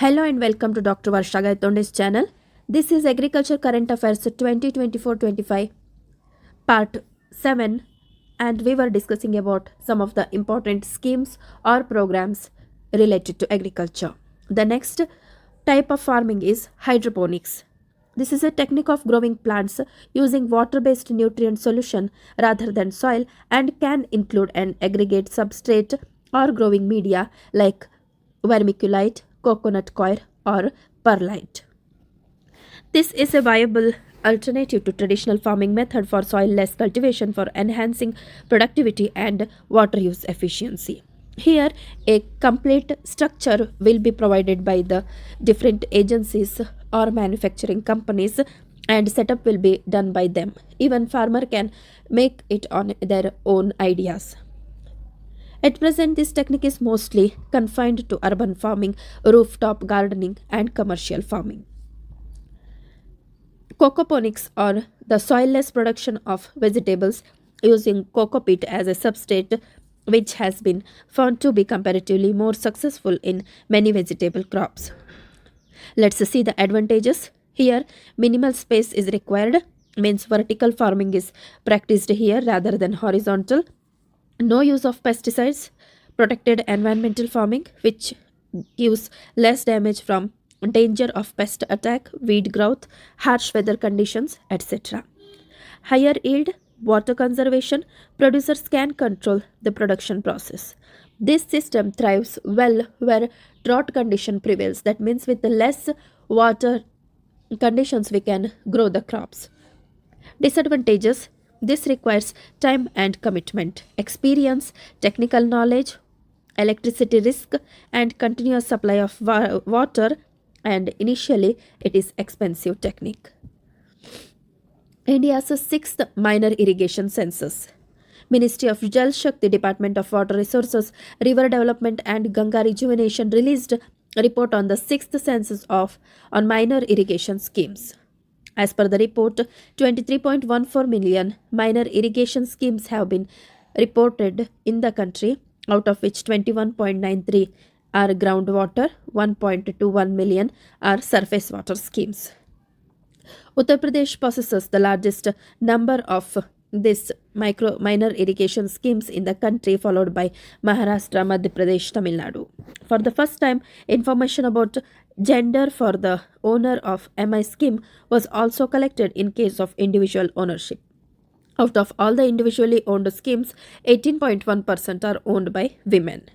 Hello and welcome to Dr. Varsha Gaitonde's channel. This is Agriculture Current Affairs 2024-25 Part 7, and we were discussing about some of the important schemes or programs related to agriculture. The next type of farming is hydroponics. This is a technique of growing plants using water-based nutrient solution rather than soil and can include an aggregate substrate or growing media like vermiculite, coconut coir, or perlite. This is a viable alternative to traditional farming method for soil-less cultivation for enhancing productivity and water use efficiency. Here, a complete structure will be provided by the different agencies or manufacturing companies and setup will be done by them. Even farmer can make it on their own ideas. At present, this technique is mostly confined to urban farming, rooftop gardening, and commercial farming. Cocoponics, or the soilless production of vegetables using coco peat as a substrate, which has been found to be comparatively more successful in many vegetable crops. Let's see the advantages. Here, minimal space is required, means vertical farming is practiced here rather than horizontal. No use of pesticides, protected environmental farming, which gives less damage from danger of pest attack, weed growth, harsh weather conditions, etc. Higher yield, water conservation, producers can control the production process. This system thrives well where drought condition prevails. That means with the less water conditions we can grow the crops. Disadvantages: this requires time and commitment, experience, technical knowledge, electricity risk, and continuous supply of water, and initially it is expensive technique. India's sixth minor irrigation census. Ministry of Jal Shakti, Department of Water Resources, River Development and Ganga Rejuvenation released a report on the sixth census on minor irrigation schemes. As per the report, 23.14 million minor irrigation schemes have been reported in the country, out of which 21.93 are groundwater, 1.21 million are surface water schemes. Uttar Pradesh possesses the largest number of these minor irrigation schemes in the country, followed by Maharashtra, Madhya Pradesh, Tamil Nadu. For the first time, information about gender for the owner of MI scheme was also collected in case of individual ownership. Out of all the individually owned schemes, 18.1% are owned by women.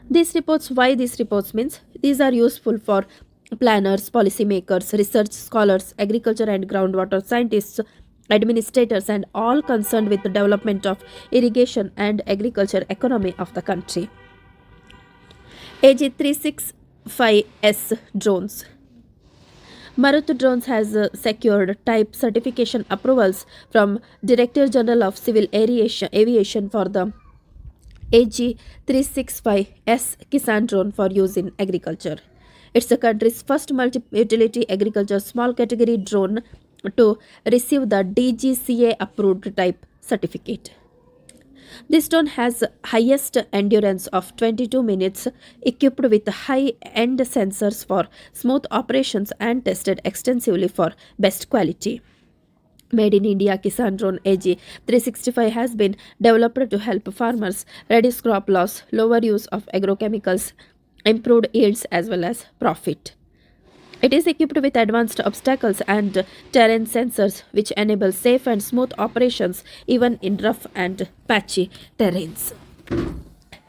Why these reports means these are useful for planners, policymakers, research scholars, agriculture and groundwater scientists, administrators, and all concerned with the development of irrigation and agriculture economy of the country. AG365S drones. Marut Drones has secured type certification approvals from Director General of Civil Aviation for the AG365S Kisan drone for use in agriculture. It's the country's first multi-utility agriculture small category drone to receive the DGCA approved type certificate. This drone has highest endurance of 22 minutes, equipped with high-end sensors for smooth operations and tested extensively for best quality. Made in India, Kisan Drone AG365 has been developed to help farmers reduce crop loss, lower use of agrochemicals, improved yields as well as profit. It is equipped with advanced obstacles and terrain sensors which enable safe and smooth operations even in rough and patchy terrains.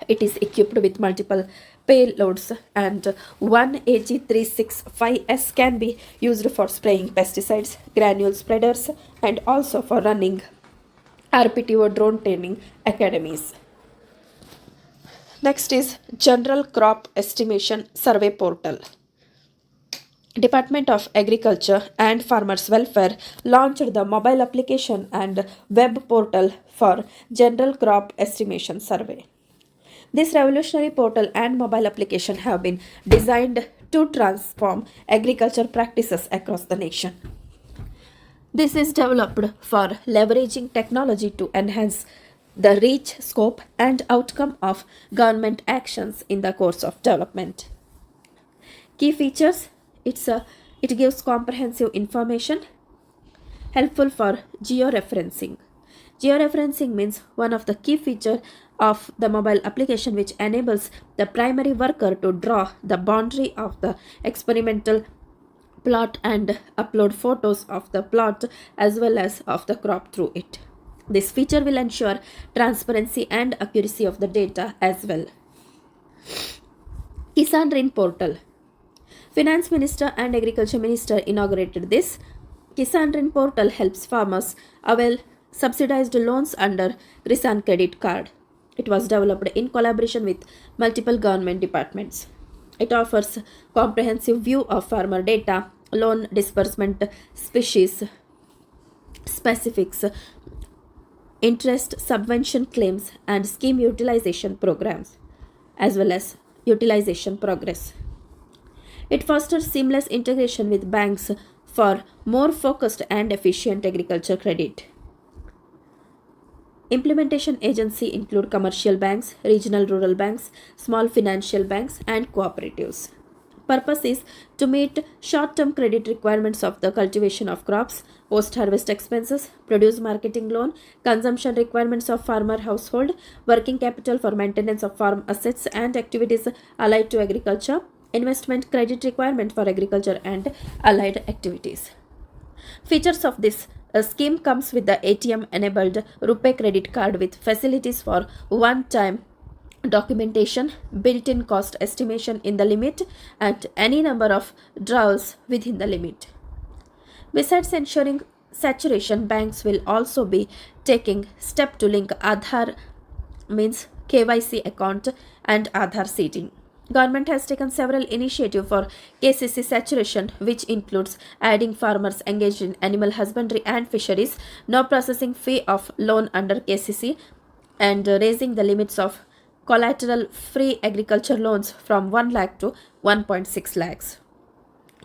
It is equipped with multiple payloads, and one AG365S can be used for spraying pesticides, granule spreaders, and also for running RPTO drone training academies. Next is General Crop Estimation Survey Portal. Department of Agriculture and Farmers Welfare launched the mobile application and web portal for General Crop Estimation Survey. This revolutionary portal and mobile application have been designed to transform agriculture practices across the nation. This is developed for leveraging technology to enhance the reach, scope, and outcome of government actions in the course of development. Key features: it gives comprehensive information, helpful for georeferencing. Georeferencing means one of the key features of the mobile application which enables the primary worker to draw the boundary of the experimental plot and upload photos of the plot as well as of the crop through it. This feature will ensure transparency and accuracy of the data as well. Kisan Rin Portal. Finance Minister and Agriculture Minister inaugurated this. Kisan Rin Portal helps farmers avail subsidized loans under Kisan Credit Card. It was developed in collaboration with multiple government departments. It offers comprehensive view of farmer data, loan disbursement species, specifics, interest subvention claims, and scheme utilization programs, as well as utilization progress. It fosters seamless integration with banks for more focused and efficient agriculture credit. Implementation agency include commercial banks, regional rural banks, small financial banks, and cooperatives. Purpose is to meet short-term credit requirements of the cultivation of crops, post-harvest expenses, produce marketing loan, consumption requirements of farmer household, working capital for maintenance of farm assets and activities allied to agriculture, investment credit requirement for agriculture and allied activities. Features of this scheme comes with the ATM-enabled RuPay credit card with facilities for one-time documentation, built-in cost estimation in the limit, and any number of draws within the limit. Besides ensuring saturation, banks will also be taking step to link Aadhaar means KYC account and Aadhaar seeding. Government has taken several initiatives for KCC saturation, which includes adding farmers engaged in animal husbandry and fisheries, no processing fee of loan under KCC, and raising the limits of collateral free agriculture loans from 1 lakh to 1.6 lakhs.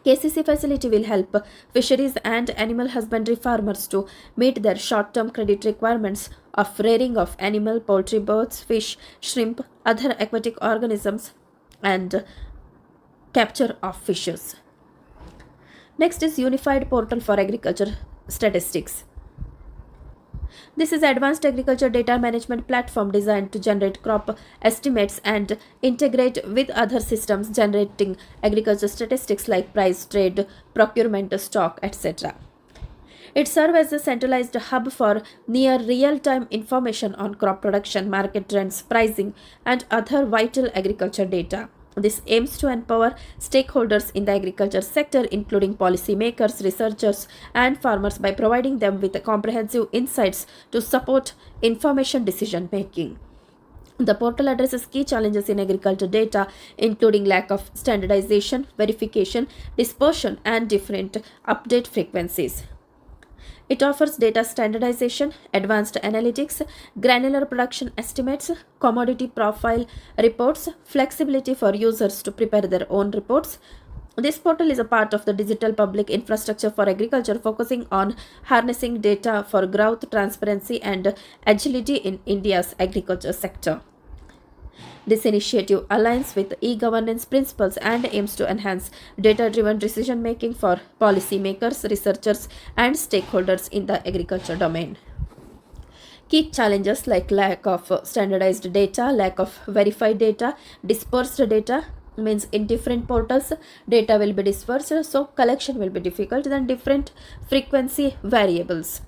KCC facility will help fisheries and animal husbandry farmers to meet their short-term credit requirements of rearing of animal, poultry, birds, fish, shrimp, other aquatic organisms, and capture of fishes. Next is Unified Portal for Agriculture Statistics. This is advanced agriculture data management platform designed to generate crop estimates and integrate with other systems generating agriculture statistics like price, trade, procurement, stock, etc. It serves as a centralized hub for near real-time information on crop production, market trends, pricing, and other vital agriculture data. This aims to empower stakeholders in the agriculture sector, including policymakers, researchers, and farmers, by providing them with comprehensive insights to support information decision making. The portal addresses key challenges in agriculture data, including lack of standardization, verification, dispersion, and different update frequencies. It offers data standardization, advanced analytics, granular production estimates, commodity profile reports, flexibility for users to prepare their own reports. This portal is a part of the digital public infrastructure for agriculture, focusing on harnessing data for growth, transparency, and agility in India's agriculture sector. This initiative aligns with e-governance principles and aims to enhance data-driven decision-making for policymakers, researchers, and stakeholders in the agriculture domain. Key challenges like lack of standardized data, lack of verified data, dispersed data means in different portals data will be dispersed, so collection will be difficult, then different frequency variables.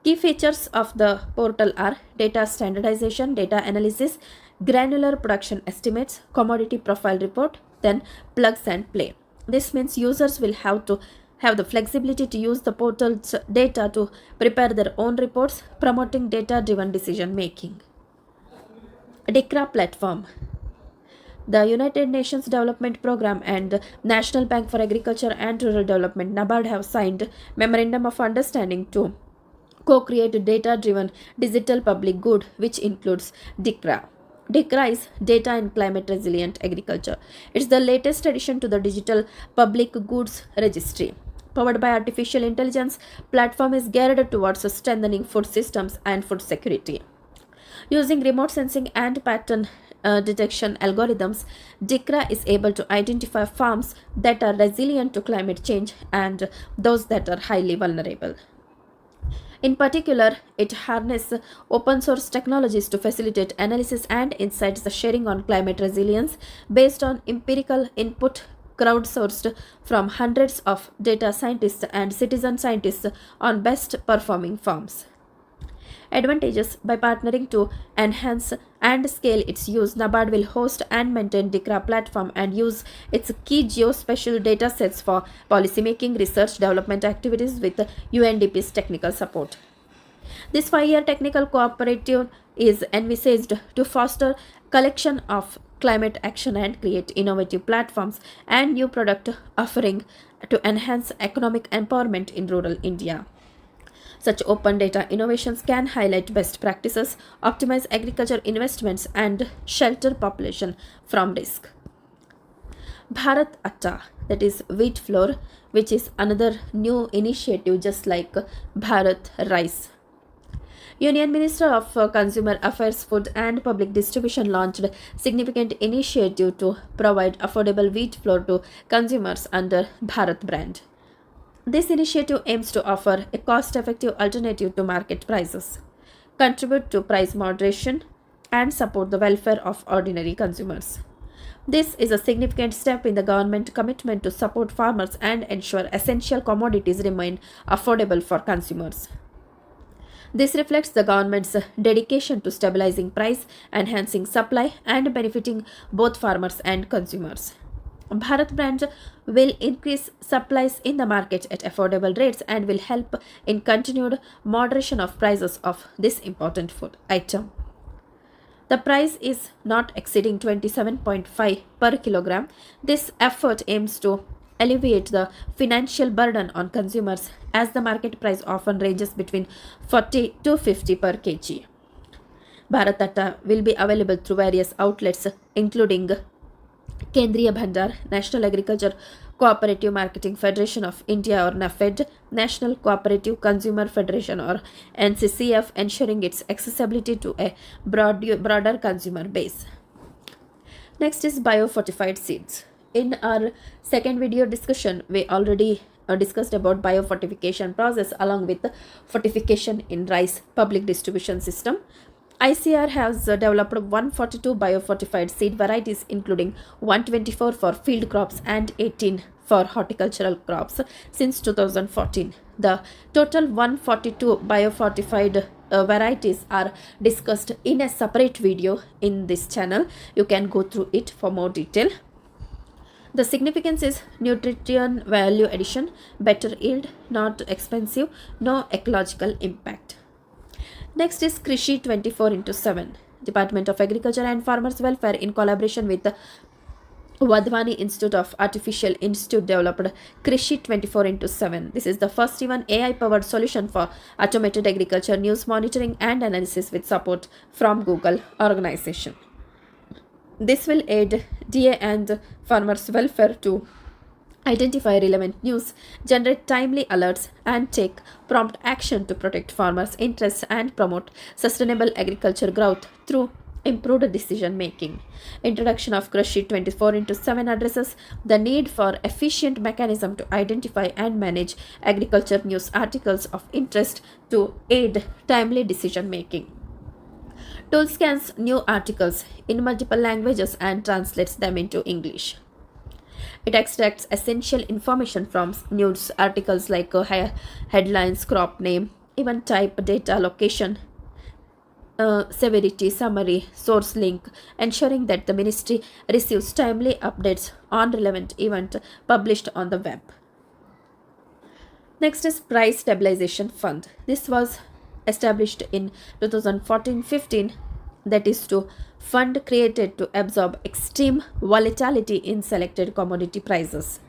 Key features of the portal are data standardization, data analysis, granular production estimates, commodity profile report, then plugs and play. This means users will have to have the flexibility to use the portal's data to prepare their own reports, promoting data-driven decision making. DICRA platform. The United Nations Development Programme and National Bank for Agriculture and Rural Development (NABARD) have signed Memorandum of Understanding to co-create data-driven digital public good, which includes DICRA. DICRA is Data and Climate Resilient Agriculture. It's the latest addition to the Digital Public Goods Registry. Powered by artificial intelligence, platform is geared towards strengthening food systems and food security. Using remote sensing and pattern detection algorithms, DICRA is able to identify farms that are resilient to climate change and those that are highly vulnerable. In particular, it harnesses open source technologies to facilitate analysis and insights sharing on climate resilience based on empirical input crowdsourced from hundreds of data scientists and citizen scientists on best performing farms. Advantages: by partnering to enhance and scale its use, NABARD will host and maintain DICRA platform and use its key geospatial data sets for policymaking, research, development activities with UNDP's technical support. This 5-year technical cooperative is envisaged to foster collection of climate action and create innovative platforms and new product offering to enhance economic empowerment in rural India. Such open data innovations can highlight best practices, optimize agriculture investments, and shelter population from risk. Bharat Atta, that is wheat flour, which is another new initiative just like Bharat Rice. Union Minister of Consumer Affairs, Food and Public Distribution launched significant initiative to provide affordable wheat flour to consumers under Bharat brand. This initiative aims to offer a cost-effective alternative to market prices, contribute to price moderation, and support the welfare of ordinary consumers. This is a significant step in the government commitment to support farmers and ensure essential commodities remain affordable for consumers. This reflects the government's dedication to stabilizing price, enhancing supply, and benefiting both farmers and consumers. Bharat brand will increase supplies in the market at affordable rates and will help in continued moderation of prices of this important food item. The price is not exceeding 27.5 per kilogram. This effort aims to alleviate the financial burden on consumers as the market price often ranges between 40 to 50 per kg. Bharat Atta will be available through various outlets including Kendriya Bhandar, National Agriculture Cooperative Marketing Federation of India or NAFED, National Cooperative Consumer Federation or NCCF, ensuring its accessibility to a broader consumer base. Next is biofortified seeds. In our second video discussion, we already discussed about biofortification process along with fortification in rice public distribution system. ICR has developed 142 biofortified seed varieties including 124 for field crops and 18 for horticultural crops since 2014. The total 142 biofortified varieties are discussed in a separate video in this channel. You can go through it for more detail. The significance is nutrition value addition, better yield, not expensive, no ecological impact. Next is Krishi 24/7. Department of Agriculture and Farmers Welfare in collaboration with the Wadhwani Institute of Artificial Institute developed Krishi 24/7. This is the first even AI-powered solution for automated agriculture news monitoring and analysis with support from Google organization. This will aid DA and farmers' welfare to identify relevant news, generate timely alerts, and take prompt action to protect farmers' interests and promote sustainable agriculture growth through improved decision making. Introduction of Krishi 24/7 addresses the need for efficient mechanism to identify and manage agriculture news articles of interest to aid timely decision making. Tool scans new articles in multiple languages and translates them into English. It extracts essential information from news articles like headlines, crop name, event type, data, location, severity, summary, source link, ensuring that the ministry receives timely updates on relevant event published on the web. Next is Price Stabilization Fund. This was established in 2014-15, that is to fund created to absorb extreme volatility in selected commodity prices.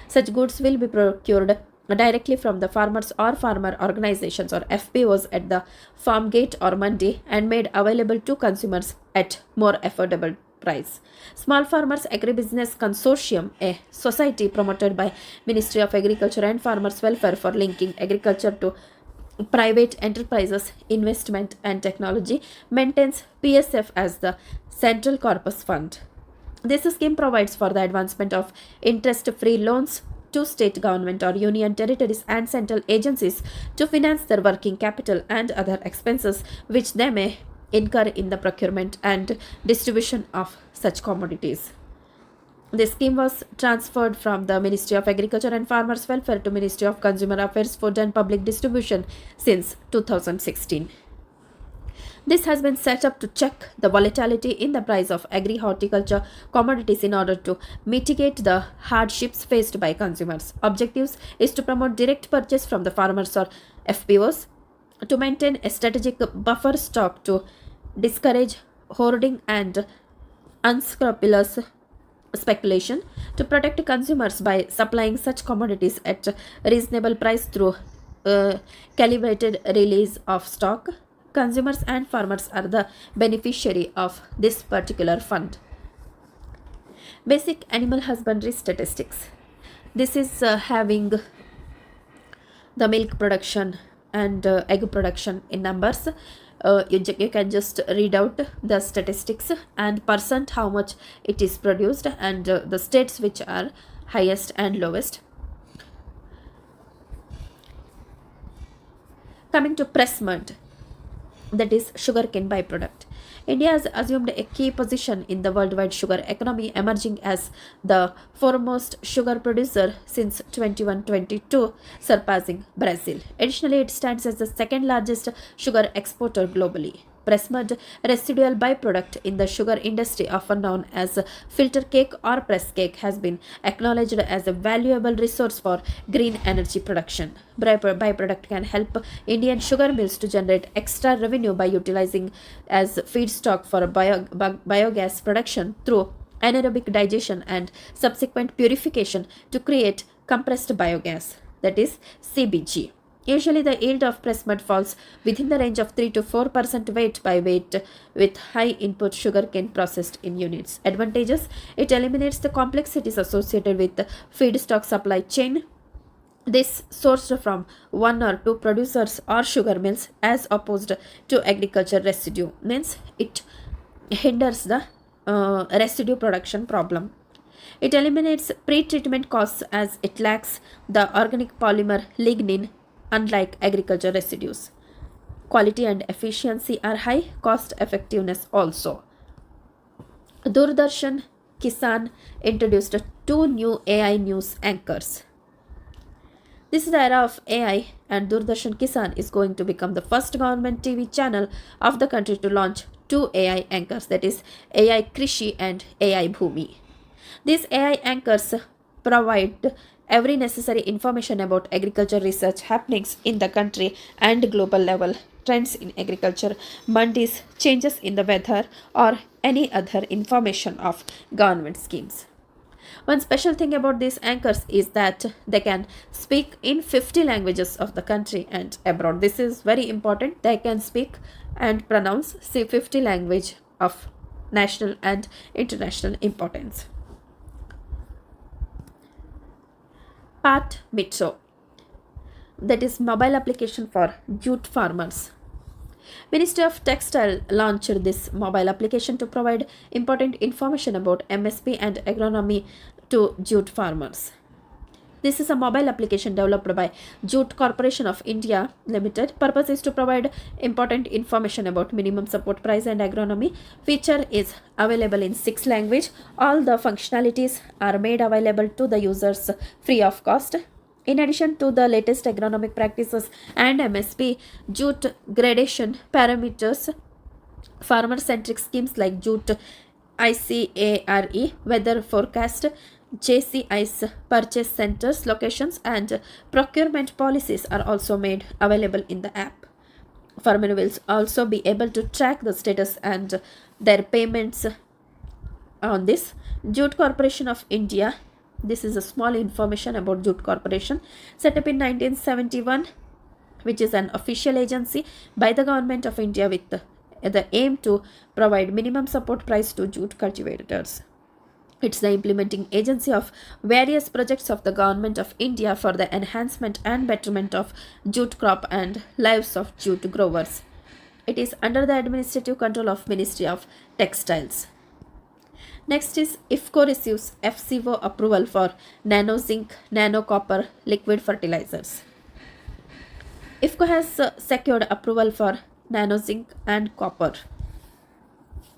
Such goods will be procured directly from the farmers or farmer organizations or FPOs at the farm gate or mandi and made available to consumers at more affordable price. Small Farmers Agribusiness Consortium, a society promoted by Ministry of Agriculture and Farmers Welfare for linking agriculture to private enterprises, investment and technology, maintains PSF as the Central Corpus Fund. This scheme provides for the advancement of interest-free loans to state government or union territories and central agencies to finance their working capital and other expenses which they may incur in the procurement and distribution of such commodities. This scheme was transferred from the Ministry of Agriculture and Farmers Welfare to Ministry of Consumer Affairs, Food and Public Distribution since 2016. This has been set up to check the volatility in the price of agri-horticulture commodities in order to mitigate the hardships faced by consumers. Objectives is to promote direct purchase from the farmers or FPOs, to maintain a strategic buffer stock, to discourage hoarding and unscrupulous speculation, to protect consumers by supplying such commodities at reasonable price through calibrated release of stock. Consumers and farmers are the beneficiary of this particular fund. Basic animal husbandry statistics. This is having the milk production and egg production in numbers. You can just read out the statistics and percent how much it is produced and the states which are highest and lowest. Coming to press mud, that is sugarcane byproduct. India has assumed a key position in the worldwide sugar economy, emerging as the foremost sugar producer since 2021-22, surpassing Brazil. Additionally, it stands as the second largest sugar exporter globally. Press mud, residual byproduct in the sugar industry, often known as filter cake or press cake, has been acknowledged as a valuable resource for green energy production. Byproduct can help Indian sugar mills to generate extra revenue by utilizing as feedstock for biogas production through anaerobic digestion and subsequent purification to create compressed biogas, that is CBG. Usually, the yield of press mud falls within the range of 3 to 4% weight by weight with high input sugarcane processed in units. Advantages: it eliminates the complexities associated with the feedstock supply chain. This sourced from one or two producers or sugar mills as opposed to agriculture residue, means it hinders the residue production problem. It eliminates pre-treatment costs as it lacks the organic polymer lignin, unlike agriculture residues. Quality and efficiency are high, cost effectiveness also. Doordarshan Kisan introduced 2 new AI news anchors. This is the era of AI, and Doordarshan Kisan is going to become the first government TV channel of the country to launch 2 AI anchors, that is AI Krishi and AI Bhumi. These AI anchors provide every necessary information about agriculture research happenings in the country and global level, trends in agriculture, mandis, changes in the weather, or any other information of government schemes. One special thing about these anchors is that they can speak in 50 languages of the country and abroad. This is very important. They can speak and pronounce 50 language of national and international importance. Part Mitso, that is mobile application for jute farmers. Ministry of Textile launched this mobile application to provide important information about MSP and agronomy to jute farmers. This is a mobile application developed by Jute Corporation of India Limited. Purpose is to provide important information about minimum support price and agronomy. Feature is available in 6 languages. All the functionalities are made available to the users free of cost. In addition to the latest agronomic practices and MSP, jute gradation parameters, farmer-centric schemes like jute ICARE, weather forecast, JCI's purchase centers, locations, and procurement policies are also made available in the app. Farmer will also be able to track the status and their payments on this. Jute Corporation of India. This is a small information about Jute Corporation, set up in 1971, which is an official agency by the Government of India with the aim to provide minimum support price to jute cultivators. It's the implementing agency of various projects of the Government of India for the enhancement and betterment of jute crop and lives of jute growers. It is under the administrative control of Ministry of Textiles. Next is IFCO receives FCO approval for nano zinc, nano copper liquid fertilizers. IFCO has secured approval for nano zinc and copper.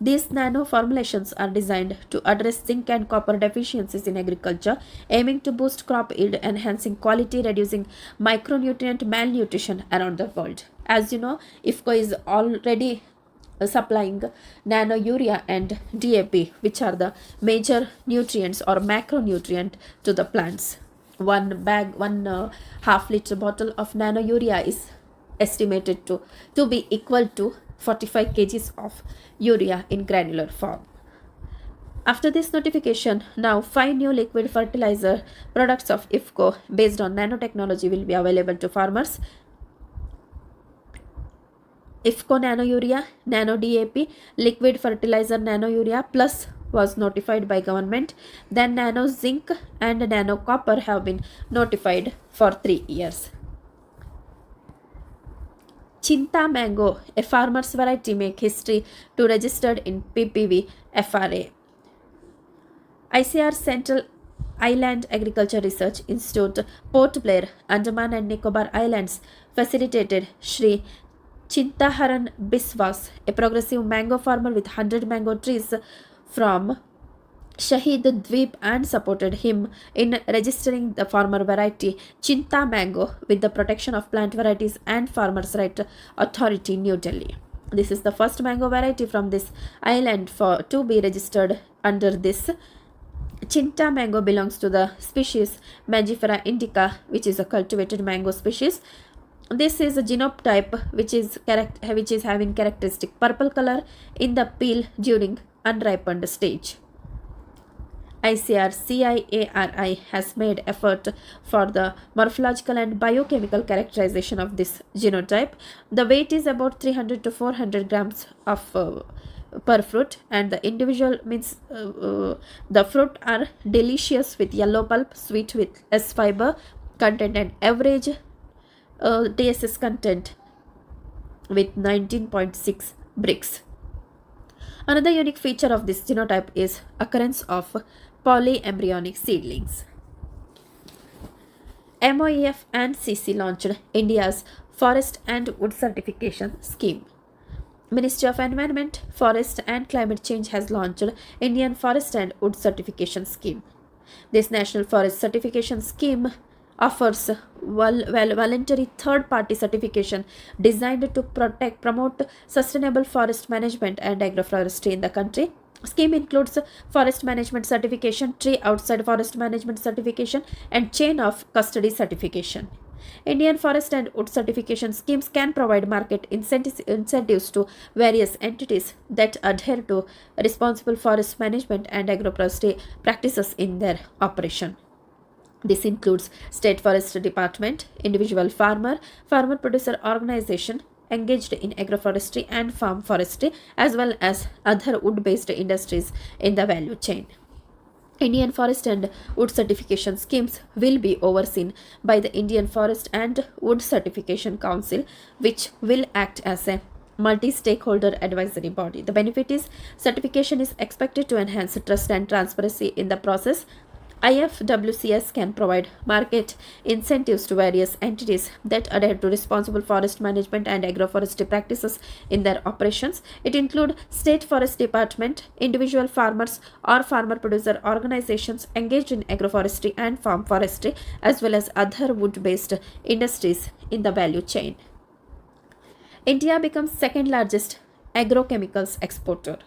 These nano formulations are designed to address zinc and copper deficiencies in agriculture, aiming to boost crop yield, enhancing quality, reducing micronutrient malnutrition around the world. As you know, IFCO is already supplying nano urea and DAP, which are the major nutrients or macronutrient to the plants. One half-liter bottle of nano urea is estimated to be equal to 45 kgs of urea in granular form. After this notification, now 5 new liquid fertilizer products of IFCO based on nanotechnology will be available to farmers. IFCO Nano Urea, Nano DAP, Liquid Fertilizer Nano Urea Plus was notified by government. Then Nano Zinc and Nano Copper have been notified for 3 years. Chinta Mango, a farmer's variety, make history to registered in PPV FRA. ICR Central Island Agriculture Research Institute, Port Blair, Andaman and Nicobar Islands facilitated Shri Chintaharan Biswas, a progressive mango farmer with 100 mango trees from Shahid Dweep, and supported him in registering the farmer variety Chinta Mango with the Protection of Plant Varieties and Farmers' Right Authority, New Delhi. This is the first mango variety from this island to be registered under this. Chinta mango belongs to the species Mangifera indica, which is a cultivated mango species. This is a genotype which is having characteristic purple color in the peel during unripened stage. ICARI has made effort for the morphological and biochemical characterization of this genotype. The weight is about 300 to 400 grams of per fruit, and the individual means the fruit are delicious with yellow pulp, sweet with S fiber content, and average DSS content with 19.6 bricks. Another unique feature of this genotype is occurrence of polyembryonic seedlings. MOEF and CC launched India's Forest and Wood Certification Scheme. Ministry of Environment, Forest and Climate Change has launched Indian Forest and Wood Certification Scheme. This National Forest Certification Scheme offers voluntary third-party certification designed to promote sustainable forest management and agroforestry in the country. Scheme includes forest management certification, tree outside forest management certification, and chain of custody certification. Indian forest and wood certification schemes can provide market incentives to various entities that adhere to responsible forest management and agroforestry practices in their operation. This includes State Forest Department, individual farmer producer organization engaged in agroforestry and farm forestry, as well as other wood-based industries in the value chain. Indian Forest and Wood Certification Schemes will be overseen by the Indian Forest and Wood Certification Council, which will act as a multi-stakeholder advisory body. The benefit is certification is expected to enhance trust and transparency in the process. IFWCS can provide market incentives to various entities that adhere to responsible forest management and agroforestry practices in their operations. It includes State Forest Department, individual farmers or farmer producer organizations engaged in agroforestry and farm forestry, as well as other wood-based industries in the value chain. India becomes second largest agrochemicals exporter.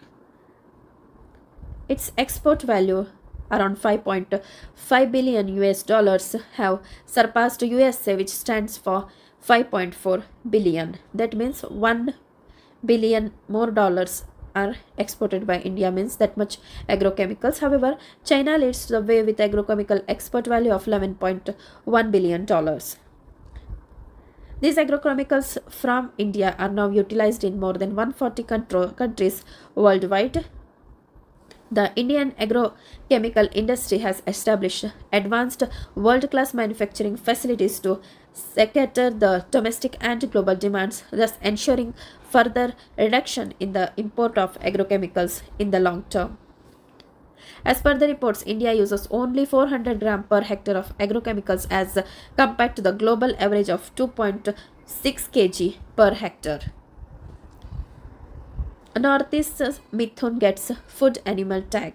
Its export value around 5.5 billion US dollars have surpassed USA, which stands for 5.4 billion. That means 1 billion more dollars are exported by India, means that much agrochemicals. However, China leads the way with agrochemical export value of $11.1 billion. These agrochemicals from India are now utilized in more than 140 countries worldwide. The Indian agrochemical industry has established advanced world-class manufacturing facilities to cater the domestic and global demands, thus ensuring further reduction in the import of agrochemicals in the long term. As per the reports, India uses only 400 gram per hectare of agrochemicals as compared to the global average of 2.6 kg per hectare. Northeast Mithun gets food animal tag.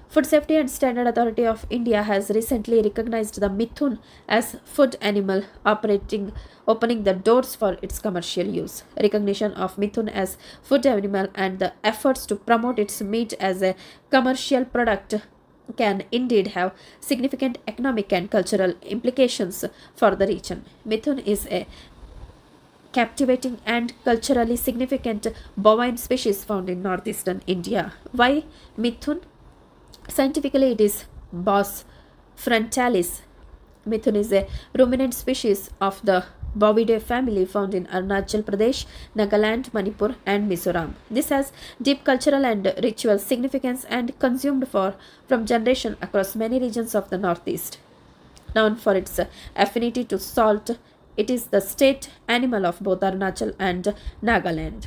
Food Safety and Standard Authority of India has recently recognized the Mithun as food animal, opening the doors for its commercial use. Recognition of Mithun as food animal and the efforts to promote its meat as a commercial product can indeed have significant economic and cultural implications for the region. Mithun is a captivating and culturally significant bovine species found in northeastern India. Why Mithun? Scientifically, it is Bos frontalis. Mithun is a ruminant species of the Bovidae family found in Arunachal Pradesh, Nagaland, Manipur, and Mizoram. This has deep cultural and ritual significance and consumed from generation across many regions of the northeast. Known for its affinity to salt, it is the state animal of both Arunachal and Nagaland.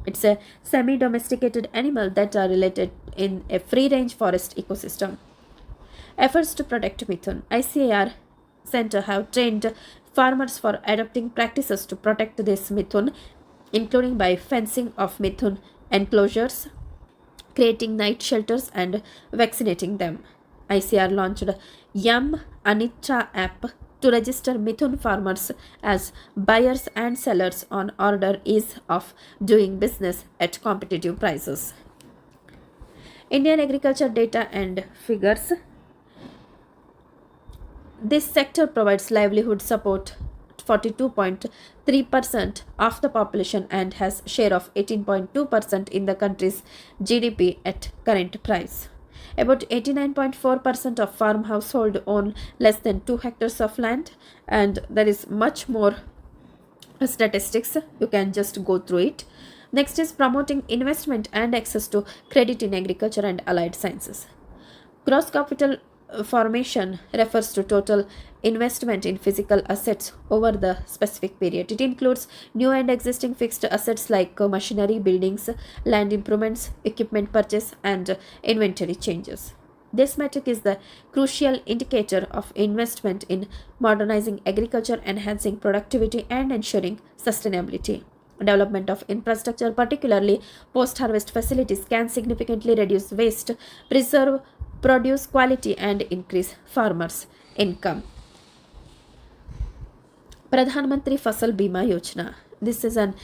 It's a semi-domesticated animal that are related in a free-range forest ecosystem. Efforts to protect Mithun. ICAR Center have trained farmers for adopting practices to protect this Mithun, including by fencing of Mithun enclosures, creating night shelters, and vaccinating them. ICR launched Yum Anitra app to register Mithun farmers as buyers and sellers on order ease of doing business at competitive prices. Indian agriculture data and figures. This sector provides livelihood support 42.3% of the population and has share of 18.2% in the country's GDP at current price. About 89.4% of farm households own less than 2 hectares of land, and there is much more statistics. You can just go through it. Next is promoting investment and access to credit in agriculture and allied sciences. Gross capital formation refers to total investment in physical assets over the specific period. It includes new and existing fixed assets like machinery, buildings, land improvements, equipment purchase, and inventory changes. This metric is the crucial indicator of investment in modernizing agriculture, enhancing productivity, and ensuring sustainability. Development of infrastructure, particularly post-harvest facilities, can significantly reduce waste, preserve produce quality, and increase farmers' income. Pradhan Mantri Fasal Bima Yojana. This is an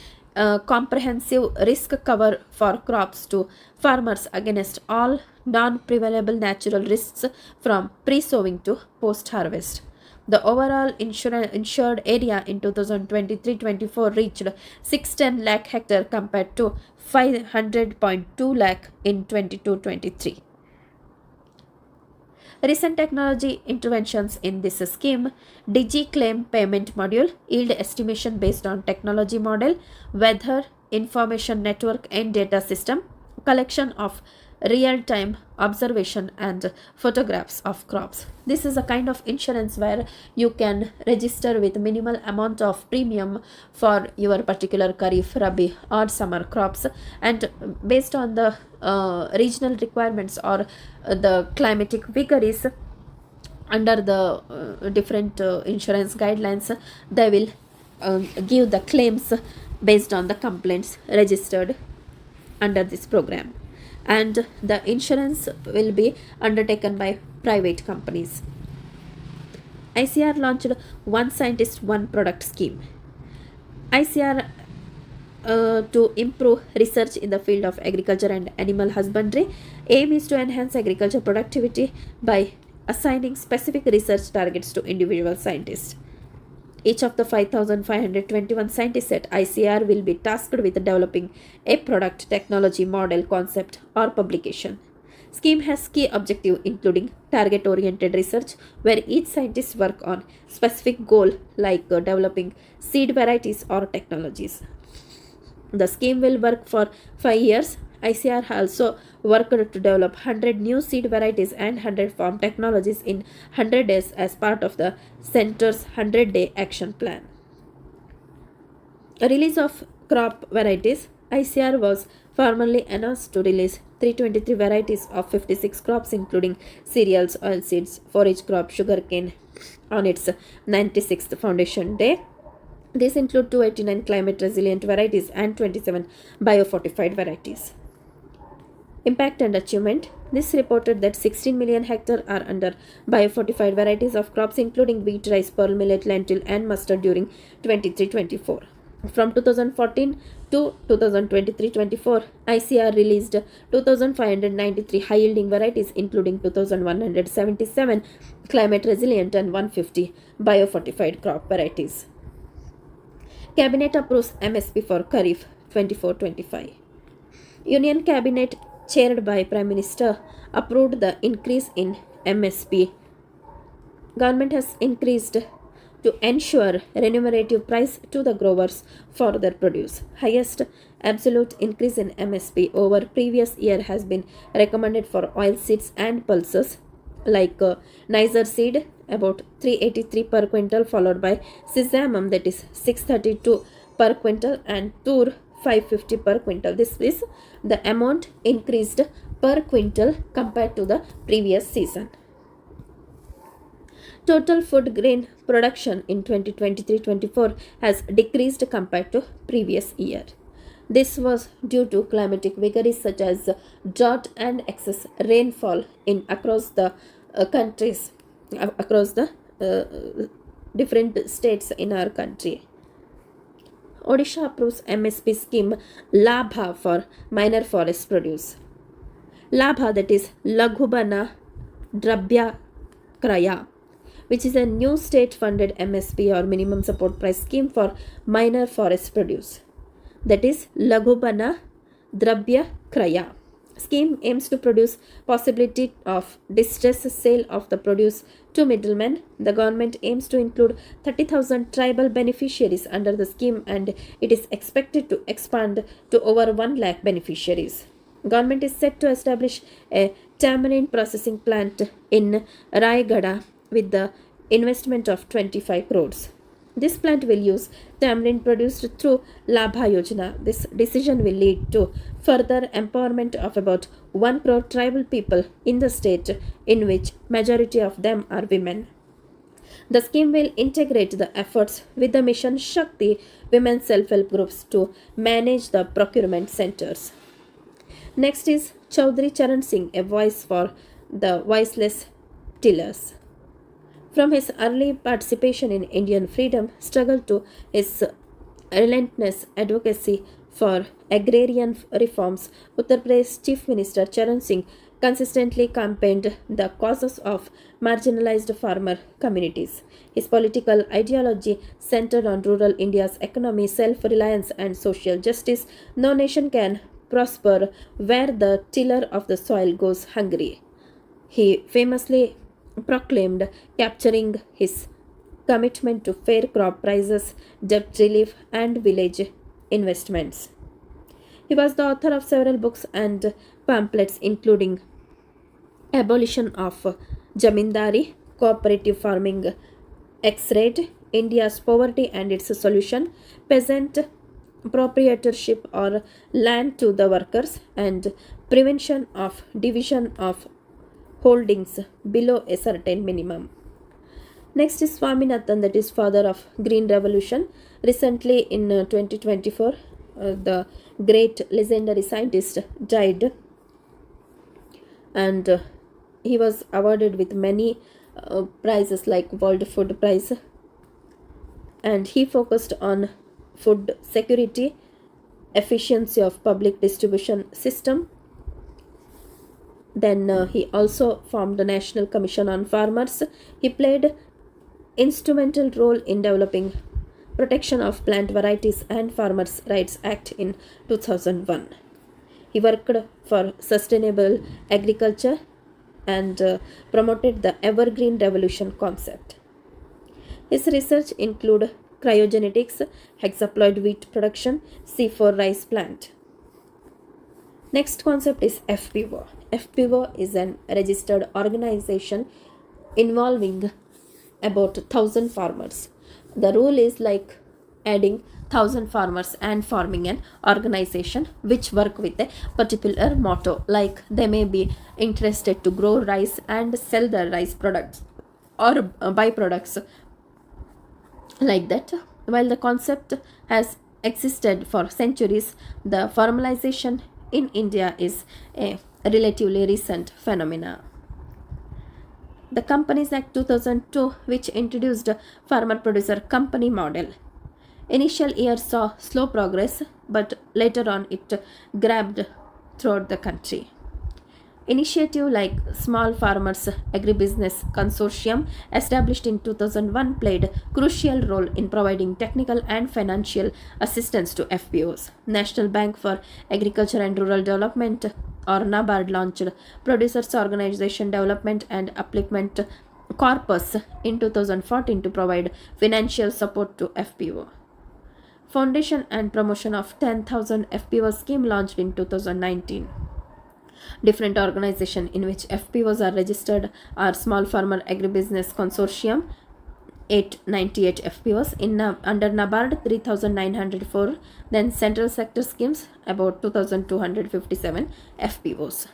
comprehensive risk cover for crops to farmers against all non-preventable natural risks from pre-sowing to post-harvest. The overall insured area in 2023-24 reached 610 lakh hectare compared to 500.2 lakh in 22-23. Recent technology interventions in this scheme: Digi Claim Payment Module, yield estimation based on technology model, weather information network and data system, collection of real-time observation and photographs of crops. This is a kind of insurance where you can register with minimal amount of premium for your particular Kharif, Rabi or summer crops, and based on the regional requirements or the climatic vagaries under the different insurance guidelines, they will give the claims based on the complaints registered under this program, and the insurance will be undertaken by private companies. ICR launched One Scientist, One Product scheme. ICR to improve research in the field of agriculture and animal husbandry. Aim is to enhance agriculture productivity by assigning specific research targets to individual scientists. Each of the 5,521 scientists at ICR will be tasked with developing a product, technology, model, concept, or publication. Scheme has key objectives including target-oriented research, where each scientist work on specific goal like developing seed varieties or technologies. The scheme will work for 5 years. ICR also worked to develop 100 new seed varieties and 100 farm technologies in 100 days as part of the Center's 100-day action plan. A release of crop varieties. ICR was formally announced to release 323 varieties of 56 crops including cereals, oilseeds, forage crop, sugarcane on its 96th foundation day. These include 289 climate resilient varieties and 27 biofortified varieties. Impact and achievement. This reported that 16 million hectares are under biofortified varieties of crops including wheat, rice, pearl millet, lentil and mustard during 23-24. From 2014 to 2023-24, ICR released 2,593 high-yielding varieties including 2,177 climate-resilient and 150 biofortified crop varieties. Cabinet approves MSP for Kharif 24-25. Union Cabinet chaired by Prime Minister approved the increase in MSP. Government has increased to ensure remunerative price to the growers for their produce. Highest absolute increase in MSP over previous year has been recommended for oilseeds and pulses like Niger seed about 383 per quintal, followed by Sesamum that is 632 per quintal and Tur 550 per quintal. This is the amount increased per quintal compared to the previous season. Total food grain production in 2023-24 has decreased compared to previous year. This was due to climatic vagaries such as drought and excess rainfall in across the countries, across the different states in our country. Odisha approves MSP scheme Labha for minor forest produce. Labha, that is Laghubana Drabya Kraya, which is a new state-funded MSP or minimum support price scheme for minor forest produce. That is Laghubana Drabya Kraya. Scheme aims to produce possibility of distress sale of the produce to middlemen. The government aims to include 30,000 tribal beneficiaries under the scheme and it is expected to expand to over 1 lakh beneficiaries. Government is set to establish a tamarind processing plant in Raigada with the investment of 25 crores. This plant will use tamarind produced through Labha Yojana. This decision will lead to further empowerment of about 1 crore tribal people in the state, in which majority of them are women. The scheme will integrate the efforts with the Mission Shakti women self-help groups to manage the procurement centers. Next is Chaudhry Charan Singh, a voice for the voiceless tillers. From his early participation in Indian freedom struggle to his relentless advocacy for agrarian reforms, Uttar Pradesh Chief Minister Charan Singh consistently campaigned the causes of marginalized farmer communities. His political ideology centered on rural India's economy, self-reliance and social justice. No nation can prosper where the tiller of the soil goes hungry. He famously proclaimed capturing his commitment to fair crop prices, debt relief and village investments. He was the author of several books and pamphlets including Abolition of Jamindari, Cooperative Farming X-Rate, India's Poverty and its Solution, Peasant Proprietorship or Land to the Workers, and Prevention of Division of Holdings below a certain minimum. Next is Swaminathan, that is father of Green Revolution. Recently in 2024, the great legendary scientist died and he was awarded with many prizes like World Food Prize, and he focused on food security, efficiency of public distribution system. Then he also formed the National Commission on Farmers. He played instrumental role in developing Protection of Plant Varieties and Farmers' Rights Act in 2001. He worked for sustainable agriculture and promoted the evergreen revolution concept. His research include cryogenetics, hexaploid wheat production, C4 rice plant. Next concept is FPO. FPO is an registered organization involving about 1,000 farmers. The rule is like adding 1,000 farmers and forming an organization which work with a particular motto, like they may be interested to grow rice and sell the rice products or byproducts like that. While the concept has existed for centuries, the formalization in India is a relatively recent phenomena. The Companies Act 2002, which introduced farmer producer company model. Initial years saw slow progress, but later on it grabbed throughout the country. Initiative like Small Farmers Agribusiness Consortium, established in 2001, played crucial role in providing technical and financial assistance to FPOs. National Bank for Agriculture and Rural Development, or NABARD, launched Producers Organization Development and Upliftment Corpus in 2014 to provide financial support to FPO. Foundation and promotion of 10,000 FPO scheme launched in 2019. Different organizations in which FPOs are registered are Small Farmer Agribusiness Consortium, 898 FPOs, under NABARD 3,904, then central sector schemes about 2,257 FPOs.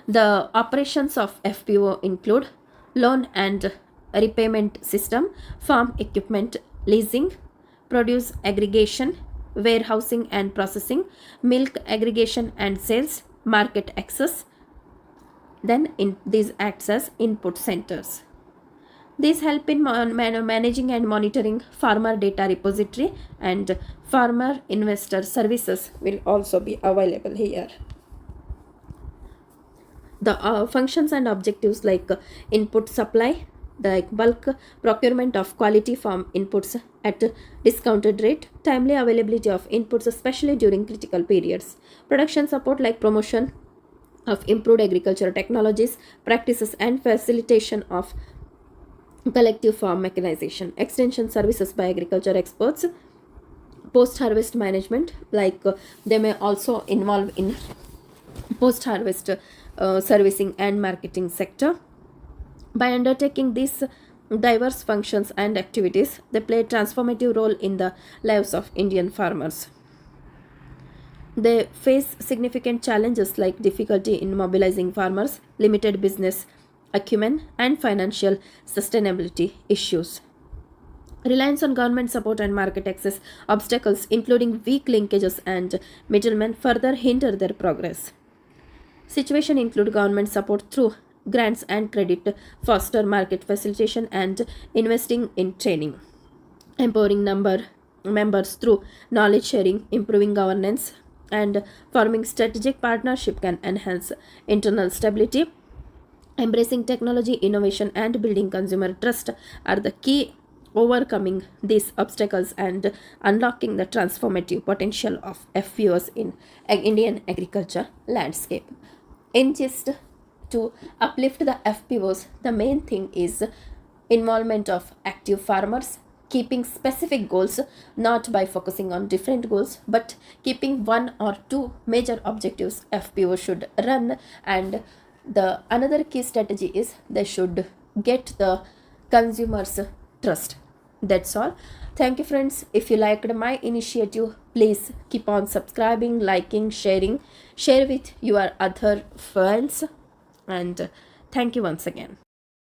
The operations of FPO include loan and repayment system, farm equipment leasing, produce aggregation, warehousing and processing, milk aggregation and sales, market access. Then these acts as input centers. These help in managing and monitoring farmer data repository, and farmer investor services will also be available here. The functions and objectives like input supply, the bulk procurement of quality farm inputs at discounted rate, timely availability of inputs especially during critical periods, production support like promotion of improved agricultural technologies, practices and facilitation of collective farm mechanization, extension services by agriculture experts, post-harvest management, like they may also involve in post-harvest servicing and marketing sector. By undertaking these diverse functions and activities, they play a transformative role in the lives of Indian farmers. They face significant challenges like difficulty in mobilizing farmers, limited business acumen, and financial sustainability issues. Reliance on government support and market access obstacles, including weak linkages and middlemen, further hinder their progress. Situation include government support through grants and credit, foster market facilitation and investing in training, empowering members through knowledge sharing, improving governance, and forming strategic partnership can enhance internal stability. Embracing technology innovation and building consumer trust are the key overcoming these obstacles and unlocking the transformative potential of FPOs in Indian agriculture landscape. In just to uplift the FPOs, the main thing is involvement of active farmers, keeping specific goals, not by focusing on different goals, but keeping one or two major objectives FPO should run. And the another key strategy is they should get the consumers trust. That's all. Thank you friends. If you liked my initiative, please keep on subscribing, liking, sharing, share with your other friends, and thank you once again.